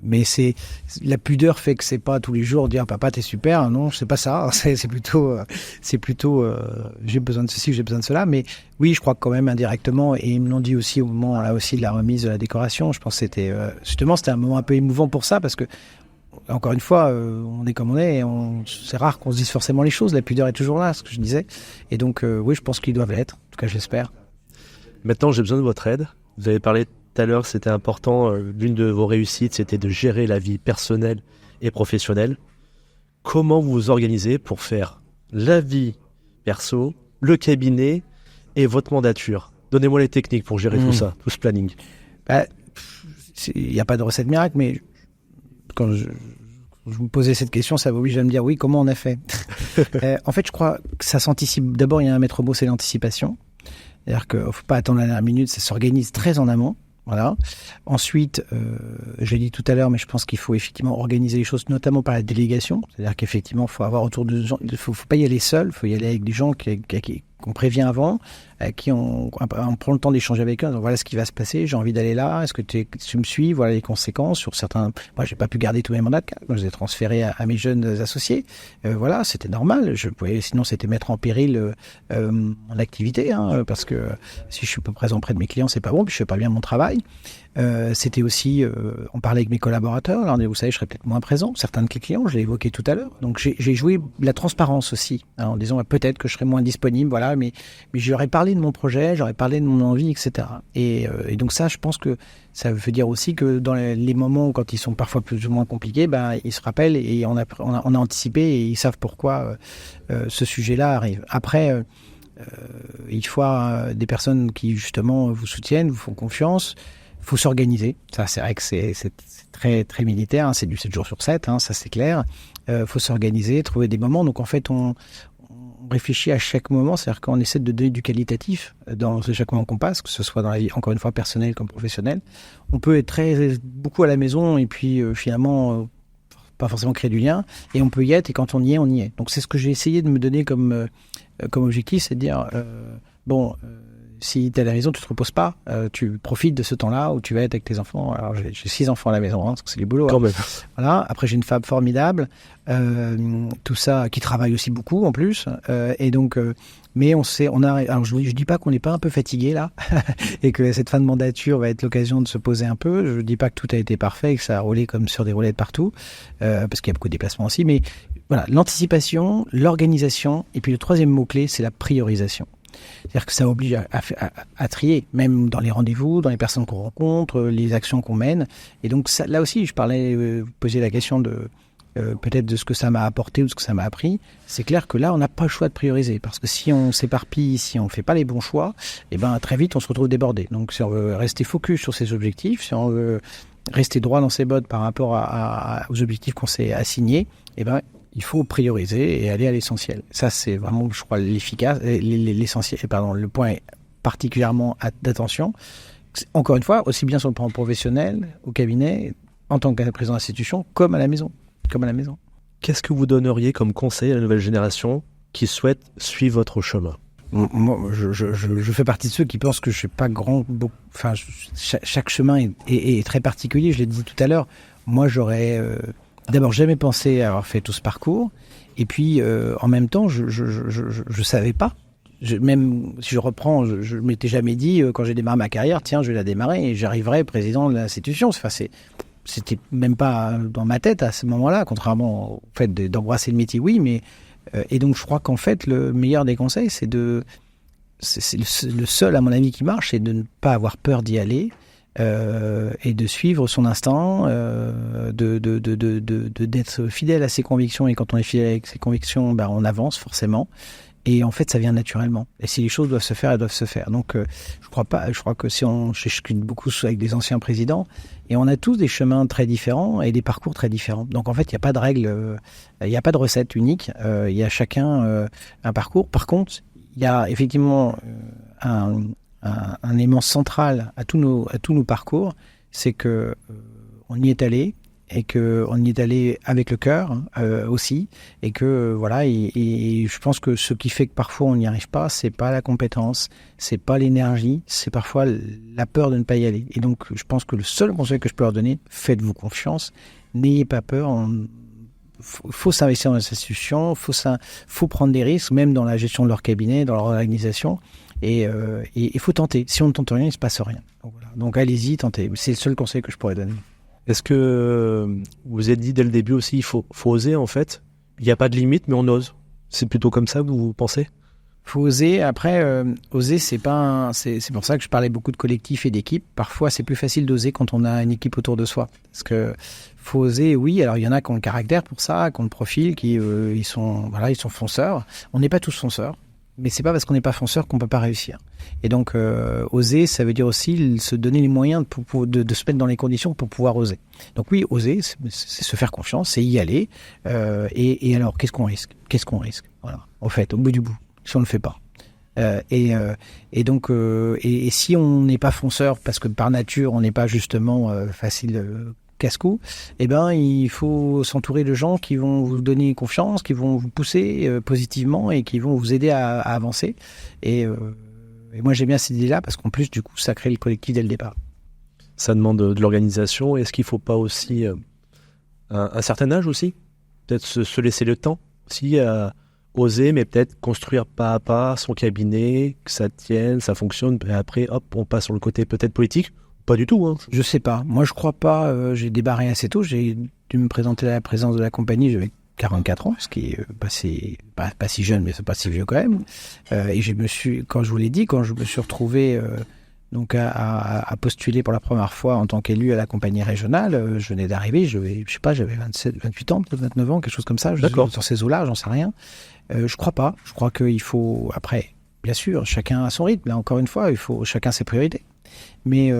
Mais c'est la pudeur fait que c'est pas tous les jours dire papa t'es super. Non, c'est pas ça. C'est plutôt j'ai besoin de ceci, j'ai besoin de cela. Mais oui, je crois que quand même indirectement, et ils me l'ont dit aussi au moment là aussi de la remise de la décoration. Je pense que c'était justement c'était un moment un peu émouvant pour ça, parce que encore une fois, on est comme on est, et c'est rare qu'on se dise forcément les choses. La pudeur est toujours là, ce que je disais. Et donc oui, je pense qu'ils doivent l'être. En tout cas, j'espère. Maintenant, j'ai besoin de votre aide. Vous avez parlé tout à l'heure, c'était important, l'une de vos réussites, c'était de gérer la vie personnelle et professionnelle. Comment vous vous organisez pour faire la vie perso, le cabinet et votre mandature? Donnez-moi les techniques pour gérer tout ça, tout ce planning. Il n'y a pas de recette miracle, mais quand je me posais cette question, ça m'oblige à me dire oui, comment on a fait? En fait, je crois que ça s'anticipe. D'abord, il y a un maître mot, c'est l'anticipation. C'est-à-dire qu'il ne faut pas attendre la dernière minute, ça s'organise très en amont. Voilà. Ensuite, je l'ai dit tout à l'heure, mais je pense qu'il faut effectivement organiser les choses, notamment par la délégation. C'est-à-dire qu'effectivement, il faut avoir autour de gens, il faut pas y aller seul, il faut y aller avec des gens qu'on prévient avant, à qui on prend le temps d'échanger avec eux. Donc voilà ce qui va se passer, j'ai envie d'aller là, est-ce que tu me suis? Voilà les conséquences sur certains. Moi, j'ai pas pu garder tous mes mandats de cadre, je les ai transférés à mes jeunes associés. Voilà, c'était normal. Sinon, c'était mettre en péril mon activité, parce que si je suis pas présent près de mes clients, c'est pas bon, puis je fais pas bien mon travail. C'était aussi, on parlait avec mes collaborateurs, alors vous savez, je serais peut-être moins présent, certains de mes clients, je l'ai évoqué tout à l'heure, donc j'ai joué la transparence aussi, en disant peut-être que je serais moins disponible, voilà, mais j'aurais parlé de mon projet, j'aurais parlé de mon envie, etc. Et donc ça, je pense que ça veut dire aussi que dans les moments quand ils sont parfois plus ou moins compliqués, ils se rappellent, et on a anticipé, et ils savent pourquoi ce sujet-là arrive. Après, il faut des personnes qui justement vous soutiennent, vous font confiance. faut s'organiser. Ça, c'est vrai que c'est très, très militaire. Hein. C'est du 7 jours sur 7, hein, ça c'est clair. Faut s'organiser, trouver des moments. Donc en fait, on réfléchit à chaque moment. C'est-à-dire qu'on essaie de donner du qualitatif dans chaque moment qu'on passe, que ce soit dans la vie, encore une fois, personnelle comme professionnelle. On peut être beaucoup à la maison et puis finalement... pas forcément créer du lien, et on peut y être, et quand on y est, on y est. Donc c'est ce que j'ai essayé de me donner comme objectif, c'est de dire, si tu es à la maison, tu te reposes pas, tu profites de ce temps-là où tu vas être avec tes enfants. Alors j'ai 6 enfants à la maison, hein, parce que c'est du boulot. Quand même. Voilà. Après j'ai une femme formidable, tout ça, qui travaille aussi beaucoup en plus, et donc... mais alors je dis pas qu'on n'est pas un peu fatigué là, et que cette fin de mandature va être l'occasion de se poser un peu. Je dis pas que tout a été parfait et que ça a roulé comme sur des roulettes partout, parce qu'il y a beaucoup de déplacements aussi. Mais voilà, l'anticipation, l'organisation, et puis le troisième mot-clé, c'est la priorisation. C'est-à-dire que ça oblige à trier, même dans les rendez-vous, dans les personnes qu'on rencontre, les actions qu'on mène. Et donc ça, là aussi, je parlais, poser la question de... peut-être de ce que ça m'a apporté ou de ce que ça m'a appris, c'est clair que là, on n'a pas le choix de prioriser. Parce que si on s'éparpille, si on ne fait pas les bons choix, eh ben, très vite, on se retrouve débordé. Donc, si on veut rester focus sur ses objectifs, si on veut rester droit dans ses bottes par rapport aux objectifs qu'on s'est assignés, eh ben, il faut prioriser et aller à l'essentiel. Ça, c'est vraiment, je crois, l'essentiel, le point particulièrement d'attention. Encore une fois, aussi bien sur le plan professionnel, au cabinet, en tant que président d'institution, comme à la maison. Qu'est-ce que vous donneriez comme conseil à la nouvelle génération qui souhaite suivre votre chemin ? Moi, je fais partie de ceux qui pensent que je suis pas grand. Enfin, chaque chemin est très particulier. Je l'ai dit tout à l'heure. Moi, j'aurais d'abord jamais pensé avoir fait tout ce parcours. Et puis, en même temps, je savais pas. Même si je reprends, je m'étais jamais dit quand j'ai démarré ma carrière, tiens, je vais la démarrer et j'arriverai président de l'institution. Enfin, c'était même pas dans ma tête à ce moment-là, contrairement au fait d'embrasser le métier, oui, mais et donc je crois qu'en fait le meilleur des conseils, c'est le seul à mon avis qui marche, c'est de ne pas avoir peur d'y aller et de suivre son instinct, d'être fidèle à ses convictions, et quand on est fidèle à ses convictions, ben, on avance forcément. Et en fait, ça vient naturellement. Et si les choses doivent se faire, elles doivent se faire. Donc, je crois que si je discute beaucoup avec des anciens présidents, et on a tous des chemins très différents et des parcours très différents. Donc, en fait, il n'y a pas de règle, il n'y a pas de recette unique. Il y a chacun un parcours. Par contre, il y a effectivement un élément central à tous nos parcours, c'est que on y est allé. Et qu'on y est allé avec le cœur aussi, et que voilà, et je pense que ce qui fait que parfois on n'y arrive pas, c'est pas la compétence, c'est pas l'énergie, c'est parfois la peur de ne pas y aller. Et donc je pense que le seul conseil que je peux leur donner, faites-vous confiance, n'ayez pas peur. Faut s'investir dans les institutions, faut prendre des risques, même dans la gestion de leur cabinet, dans leur organisation, et il faut tenter. Si on ne tente rien, il ne se passe rien. Donc allez-y, tentez. C'est le seul conseil que je pourrais donner. Est-ce que vous vous êtes dit dès le début aussi, il faut oser en fait ? Il n'y a pas de limite, mais on ose. C'est plutôt comme ça que vous pensez ? Faut oser. Après, oser, c'est pour ça que je parlais beaucoup de collectif et d'équipe. Parfois, c'est plus facile d'oser quand on a une équipe autour de soi. Parce que faut oser, oui. Alors, il y en a qui ont le caractère pour ça, qui ont le profil, qui ils sont fonceurs. On n'est pas tous fonceurs. Mais c'est pas parce qu'on n'est pas fonceur qu'on peut pas réussir. Et donc, oser, ça veut dire aussi se donner les moyens de se mettre dans les conditions pour pouvoir oser. Donc oui, oser, c'est se faire confiance, c'est y aller. Et alors, qu'est-ce qu'on risque ? Voilà. En fait, au bout du bout, si on ne le fait pas. Et donc, si on n'est pas fonceur, parce que par nature, on n'est pas justement facile casse-cou, eh ben, il faut s'entourer de gens qui vont vous donner confiance, qui vont vous pousser positivement et qui vont vous aider à avancer. Et moi, j'aime bien cette idée-là parce qu'en plus, du coup, ça crée le collectif dès le départ. Ça demande de l'organisation. Est-ce qu'il ne faut pas aussi un certain âge aussi ? Peut-être se laisser le temps aussi à oser, mais peut-être construire pas à pas son cabinet, que ça tienne, ça fonctionne, et après, hop, on passe sur le côté peut-être politique. Pas du tout, hein. Je sais pas. Moi, je crois pas. J'ai débarré assez tôt. J'ai dû me présenter à la présidence de la compagnie. J'avais 44 ans, ce qui est pas si jeune, mais c'est pas si vieux quand même. Et quand je vous l'ai dit, quand je me suis retrouvé donc à postuler pour la première fois en tant qu'élu à la compagnie régionale, je venais d'arriver. Je sais pas, j'avais 28 ans, peut-être 29 ans, quelque chose comme ça. D'accord. Sur ces eaux-là, j'en sais rien. Je crois pas. Je crois qu'il faut après. Bien sûr, chacun a son rythme. Là, encore une fois, chacun ses priorités. Mais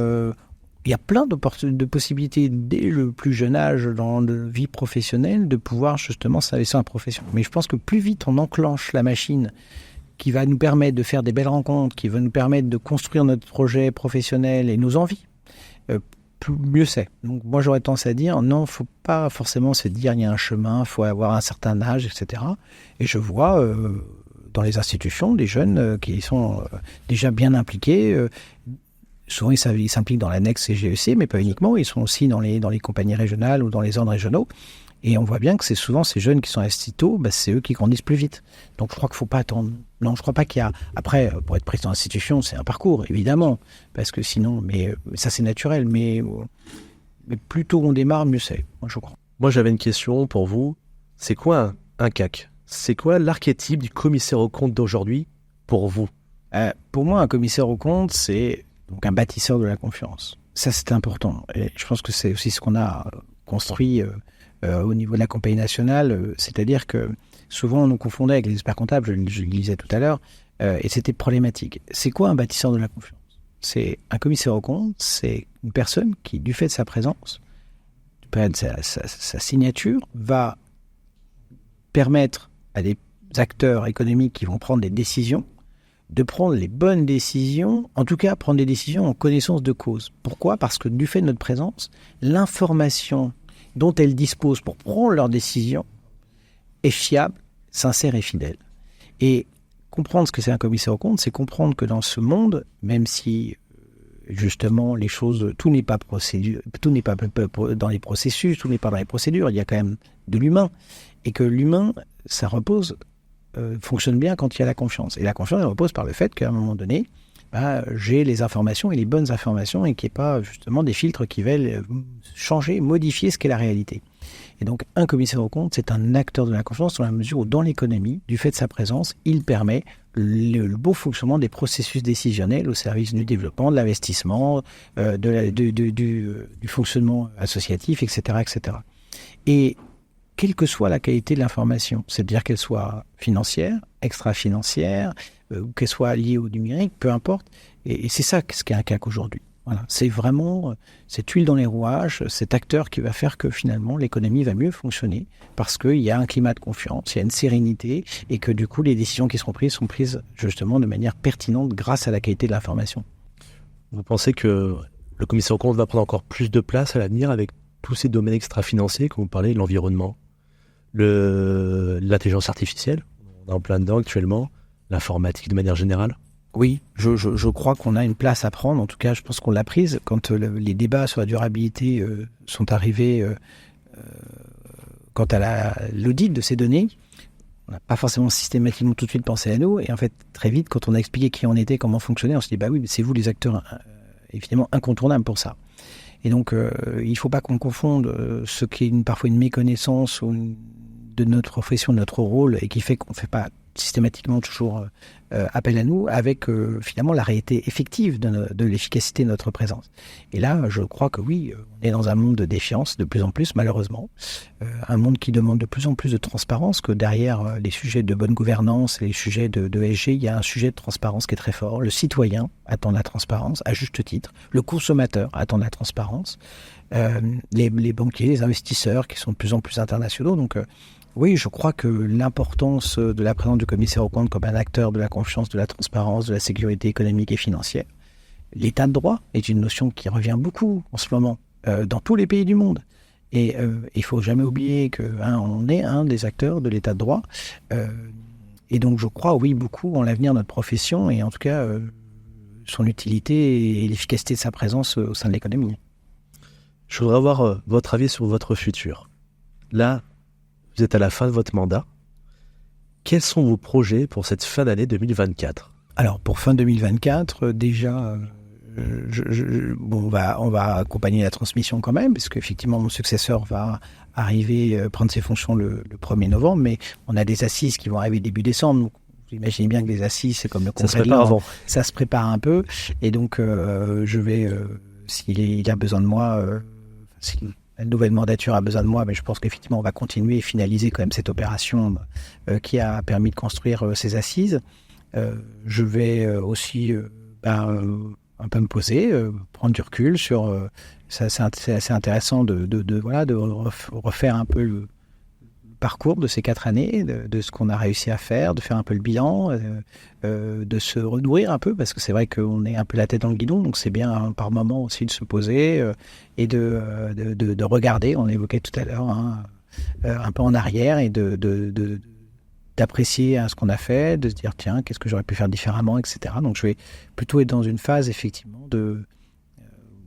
il y a plein de possibilités dès le plus jeune âge dans la vie professionnelle de pouvoir justement s'investir dans la profession. Mais je pense que plus vite on enclenche la machine qui va nous permettre de faire des belles rencontres, qui va nous permettre de construire notre projet professionnel et nos envies, mieux c'est. Donc moi j'aurais tendance à dire non, faut pas forcément se dire il y a un chemin, faut avoir un certain âge, etc. Et je vois dans les institutions des jeunes qui sont déjà bien impliqués. Souvent ils s'impliquent dans l'annexe CGEC, mais pas uniquement. Ils sont aussi dans les compagnies régionales ou dans les ordres régionaux. Et on voit bien que c'est souvent ces jeunes qui sont investis tôt, c'est eux qui grandissent plus vite. Donc je crois qu'il ne faut pas attendre. Non, je ne crois pas qu'il y a... Après, pour être président d'institution, c'est un parcours, évidemment. Parce que sinon, mais ça c'est naturel. Mais plus tôt on démarre, mieux c'est, moi je crois. Moi j'avais une question pour vous. C'est quoi un CAC ? C'est quoi l'archétype du commissaire aux comptes d'aujourd'hui pour vous ? Pour moi, un commissaire aux comptes, c'est donc un bâtisseur de la confiance. Ça c'est important. Et je pense que c'est aussi ce qu'on a construit au niveau de la compagnie nationale, c'est-à-dire que souvent on nous confondait avec les experts comptables, je le disais tout à l'heure, et c'était problématique. C'est quoi un bâtisseur de la confiance ? C'est un commissaire aux comptes, c'est une personne qui, du fait de sa présence, du fait de sa signature, va permettre à des acteurs économiques qui vont prendre des décisions, de prendre les bonnes décisions, en tout cas prendre des décisions en connaissance de cause. Pourquoi ? Parce que du fait de notre présence, l'information dont elles disposent pour prendre leurs décisions est fiable, sincère et fidèle. Et comprendre ce que c'est un commissaire aux comptes, c'est comprendre que dans ce monde, même si justement les choses, tout n'est pas dans les processus, tout n'est pas dans les procédures, il y a quand même de l'humain, et que l'humain, ça fonctionne bien quand il y a la confiance. Et la confiance, elle repose par le fait qu'à un moment donné, j'ai les informations et les bonnes informations et qu'il n'y ait pas justement des filtres qui veulent changer, modifier ce qu'est la réalité. Et donc, un commissaire aux comptes, c'est un acteur de la confiance dans la mesure où, dans l'économie, du fait de sa présence, il permet le bon fonctionnement des processus décisionnels au service du développement, de l'investissement, du fonctionnement associatif, etc., etc. Et quelle que soit la qualité de l'information, c'est-à-dire qu'elle soit financière, extra-financière, qu'elle soit liée au numérique, peu importe. Et c'est ça ce qu'est un CAC aujourd'hui. Voilà. C'est vraiment cette huile dans les rouages, cet acteur qui va faire que finalement l'économie va mieux fonctionner parce qu'il y a un climat de confiance, il y a une sérénité et que du coup les décisions qui seront prises justement de manière pertinente grâce à la qualité de l'information. Vous pensez que le commissaire aux comptes va prendre encore plus de place à l'avenir avec tous ces domaines extra-financiers, comme vous parlez, l'environnement, l'intelligence artificielle, on est en plein dedans actuellement, l'informatique de manière générale? Oui, je crois qu'on a une place à prendre. En tout cas, je pense qu'on l'a prise. Quand les débats sur la durabilité sont arrivés quant à l'audit de ces données, on n'a pas forcément systématiquement tout de suite pensé à nous. Et en fait, très vite, quand on a expliqué qui on était, comment on fonctionnait, on s'est dit, oui, mais c'est vous les acteurs évidemment incontournables pour ça. Et donc, il ne faut pas qu'on confonde ce qui est parfois une méconnaissance de notre profession, de notre rôle, et qui fait qu'on ne fait pas systématiquement toujours appel à nous, avec finalement la réalité effective de l'efficacité de notre présence. Et là, je crois que oui, on est dans un monde de défiance de plus en plus, malheureusement. Un monde qui demande de plus en plus de transparence, que derrière les sujets de bonne gouvernance et les sujets de ESG, il y a un sujet de transparence qui est très fort. Le citoyen attend de la transparence, à juste titre. Le consommateur attend de la transparence. Les banquiers, les investisseurs qui sont de plus en plus internationaux. Donc, oui, je crois que l'importance de la présence du commissaire aux comptes comme un acteur de la confiance, de la transparence, de la sécurité économique et financière. L'état de droit est une notion qui revient beaucoup en ce moment dans tous les pays du monde. Et il faut jamais oublier qu'on est un des acteurs de l'état de droit. Et donc je crois, oui, beaucoup en l'avenir de notre profession et en tout cas son utilité et l'efficacité de sa présence au sein de l'économie. Je voudrais avoir votre avis sur votre futur. Là, vous êtes à la fin de votre mandat. Quels sont vos projets pour cette fin d'année 2024 ? Alors, pour fin 2024, déjà, on va accompagner la transmission quand même, parce qu'effectivement, mon successeur va arriver, prendre ses fonctions le 1er novembre, mais on a des assises qui vont arriver début décembre. Donc, vous imaginez bien que les assises, c'est comme le congrès. Ça se prépare avant. Ça se prépare un peu. Et donc, je vais, s'il a besoin de moi, la nouvelle mandature a besoin de moi, mais je pense qu'effectivement, on va continuer et finaliser quand même cette opération qui a permis de construire ces assises. Je vais aussi un peu me poser, prendre du recul sur... c'est assez intéressant de refaire un peu le parcours de ces 4 années, de ce qu'on a réussi à faire, de faire un peu le bilan, de se renourrir un peu, parce que c'est vrai qu'on est un peu la tête dans le guidon, donc c'est bien par moment aussi de se poser et de regarder, on évoquait tout à l'heure, un peu en arrière et d'apprécier ce qu'on a fait, de se dire tiens, qu'est-ce que j'aurais pu faire différemment, etc. Donc je vais plutôt être dans une phase effectivement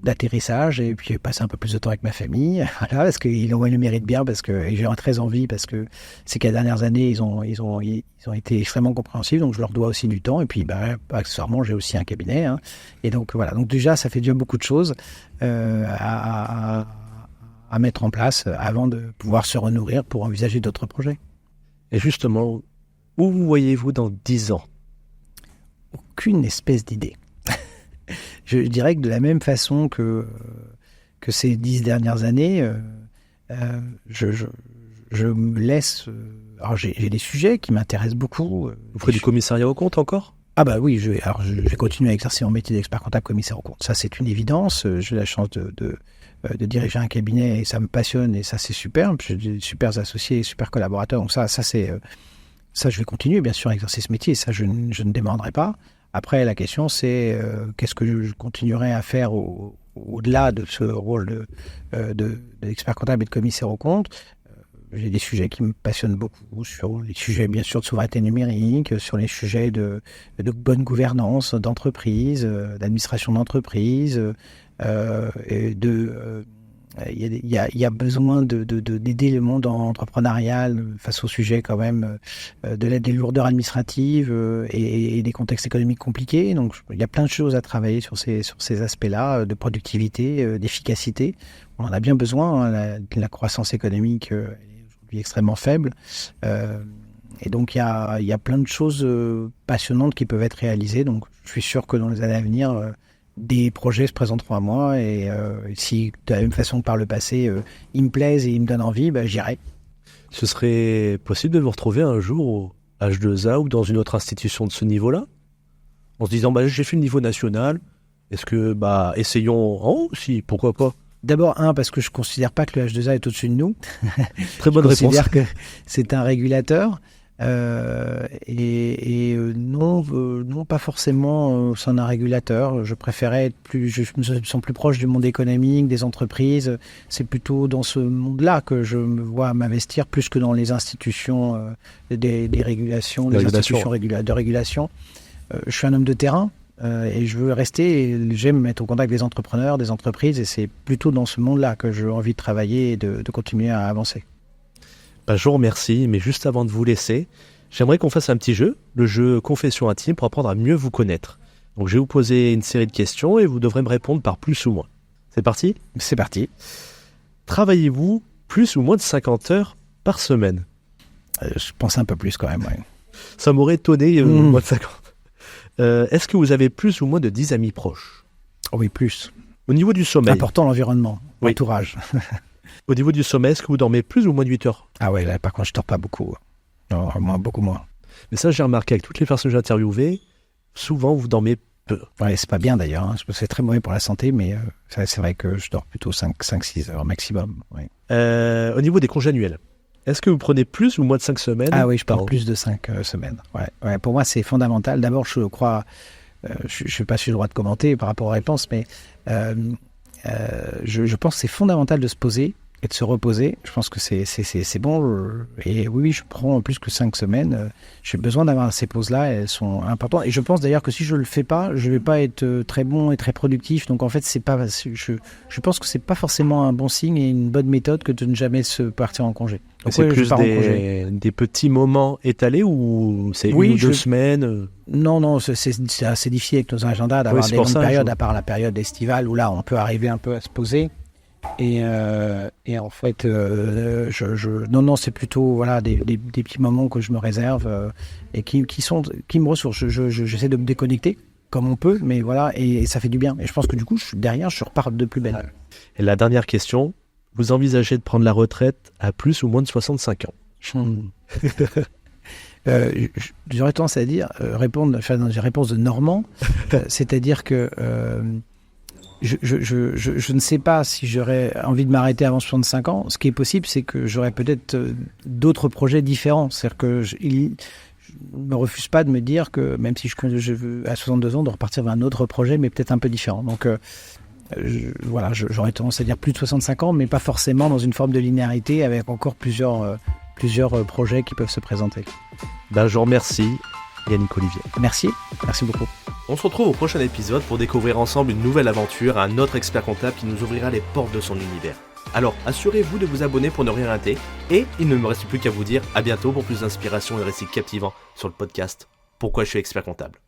d'atterrissage et puis passer un peu plus de temps avec ma famille, voilà, parce qu'ils le méritent bien, parce que j'ai très envie, parce que ces 4 dernières années ils ont été extrêmement compréhensifs, donc je leur dois aussi du temps, et puis accessoirement j'ai aussi un cabinet, et donc voilà, donc déjà ça fait déjà beaucoup de choses à mettre en place avant de pouvoir se renourrir pour envisager d'autres projets. Et justement, où vous voyez-vous dans 10 ans? Aucune espèce d'idée. Je dirais que de la même façon que ces 10 dernières années, je me laisse... alors j'ai des sujets qui m'intéressent beaucoup. Vous ferez du commissariat aux comptes encore? Ah bah oui, je vais continuer à exercer mon métier d'expert comptable commissaire aux comptes. Ça, c'est une évidence. J'ai la chance de diriger un cabinet et ça me passionne et ça, c'est super. J'ai des super associés, super collaborateurs. Donc ça, je vais continuer, bien sûr, à exercer ce métier. Ça, je ne démordrai pas. Après, la question, c'est qu'est-ce que je continuerai à faire au-delà de ce rôle d'expert comptable et de commissaire aux comptes. J'ai des sujets qui me passionnent beaucoup, sur les sujets, bien sûr, de souveraineté numérique, sur les sujets de bonne gouvernance d'entreprise, d'administration d'entreprise. Il y a besoin d'aider le monde entrepreneurial face au sujet quand même des lourdeurs administratives et des contextes économiques compliqués. Donc il y a plein de choses à travailler sur ces aspects-là, de productivité, d'efficacité. On en a bien besoin, la croissance économique est aujourd'hui extrêmement faible. Et donc il y a plein de choses passionnantes qui peuvent être réalisées. Donc je suis sûr que dans les années à venir, des projets se présenteront à moi et si de la même façon que par le passé, ils me plaisent et ils me donnent envie, j'irai. Ce serait possible de vous retrouver un jour au H2A ou dans une autre institution de ce niveau-là, en se disant j'ai fait le niveau national, est-ce que essayons en haut aussi, pourquoi pas? D'abord, parce que je ne considère pas que le H2A est au-dessus de nous. Très bonne réponse. Je considère que c'est un régulateur. Non, pas forcément c'est un régulateur. Je préférais je me sens plus proche du monde économique, des entreprises. C'est plutôt dans ce monde-là que je me vois m'investir plus que dans les institutions des régulations, les institutions de régulation. Je suis un homme de terrain et je veux rester. J'aime être au contact des entrepreneurs, des entreprises, et c'est plutôt dans ce monde-là que j'ai envie de travailler et de continuer à avancer. Je vous remercie, mais juste avant de vous laisser, j'aimerais qu'on fasse un petit jeu, le jeu Confession intime, pour apprendre à mieux vous connaître. Donc je vais vous poser une série de questions et vous devrez me répondre par plus ou moins. C'est parti ? C'est parti. Travaillez-vous plus ou moins de 50 heures par semaine ? Je pense un peu plus quand même, ouais. Ça m'aurait étonné, moins de 50. Est-ce que vous avez plus ou moins de 10 amis proches ? Oui, plus. Au niveau du sommeil ? Important l'environnement, l'entourage. Au niveau du sommeil, est-ce que vous dormez plus ou moins de 8 heures ? Ah ouais, là par contre je dors pas beaucoup. Non, beaucoup moins. Mais ça, j'ai remarqué avec toutes les personnes que j'ai interviewées, souvent vous dormez peu. Ouais, c'est pas bien d'ailleurs, c'est très mauvais pour la santé, mais c'est vrai que je dors plutôt 5-6 heures maximum. Ouais. Au niveau des congés annuels, est-ce que vous prenez plus ou moins de 5 semaines ? Ah oui, je prends plus de 5 semaines. Ouais, pour moi c'est fondamental. D'abord, je crois, je ne sais pas si j'ai le droit de commenter par rapport aux réponses, mais je pense que c'est fondamental de se poser et de se reposer. Je pense que c'est bon. Et oui, je prends plus que 5 semaines. J'ai besoin d'avoir ces pauses-là. Elles sont importantes. Et je pense d'ailleurs que si je ne le fais pas, je ne vais pas être très bon et très productif. Donc en fait, je pense que ce n'est pas forcément un bon signe et une bonne méthode que de ne jamais se partir en congé. Donc, c'est plus des petits moments étalés ou c'est une ou 2 semaines ? Non, c'est assez difficile avec nos agendas d'avoir des longues périodes, à part la période estivale où là, on peut arriver un peu à se poser. Et en fait, non, c'est plutôt des petits moments que je me réserve et qui me ressourcent. J'essaie de me déconnecter comme on peut, mais voilà, et ça fait du bien. Et je pense que du coup, derrière, je repars de plus belle. Et la dernière question, vous envisagez de prendre la retraite à plus ou moins de 65 ans ? J'aurais tendance à dire, faire dans une réponse de Normand, c'est-à-dire que je ne sais pas si j'aurais envie de m'arrêter avant 65 ans. Ce qui est possible, c'est que j'aurais peut-être d'autres projets différents. C'est-à-dire que je me refuse pas de me dire que même si je veux à 62 ans de repartir vers un autre projet, mais peut-être un peu différent. Donc voilà, j'aurais tendance à dire plus de 65 ans, mais pas forcément dans une forme de linéarité avec encore plusieurs projets qui peuvent se présenter. Ben, je vous remercie, Yannick Olivier. Merci beaucoup. On se retrouve au prochain épisode pour découvrir ensemble une nouvelle aventure, un autre expert comptable qui nous ouvrira les portes de son univers. Alors, assurez-vous de vous abonner pour ne rien rater, et il ne me reste plus qu'à vous dire à bientôt pour plus d'inspiration et de récits captivants sur le podcast Pourquoi je suis expert comptable.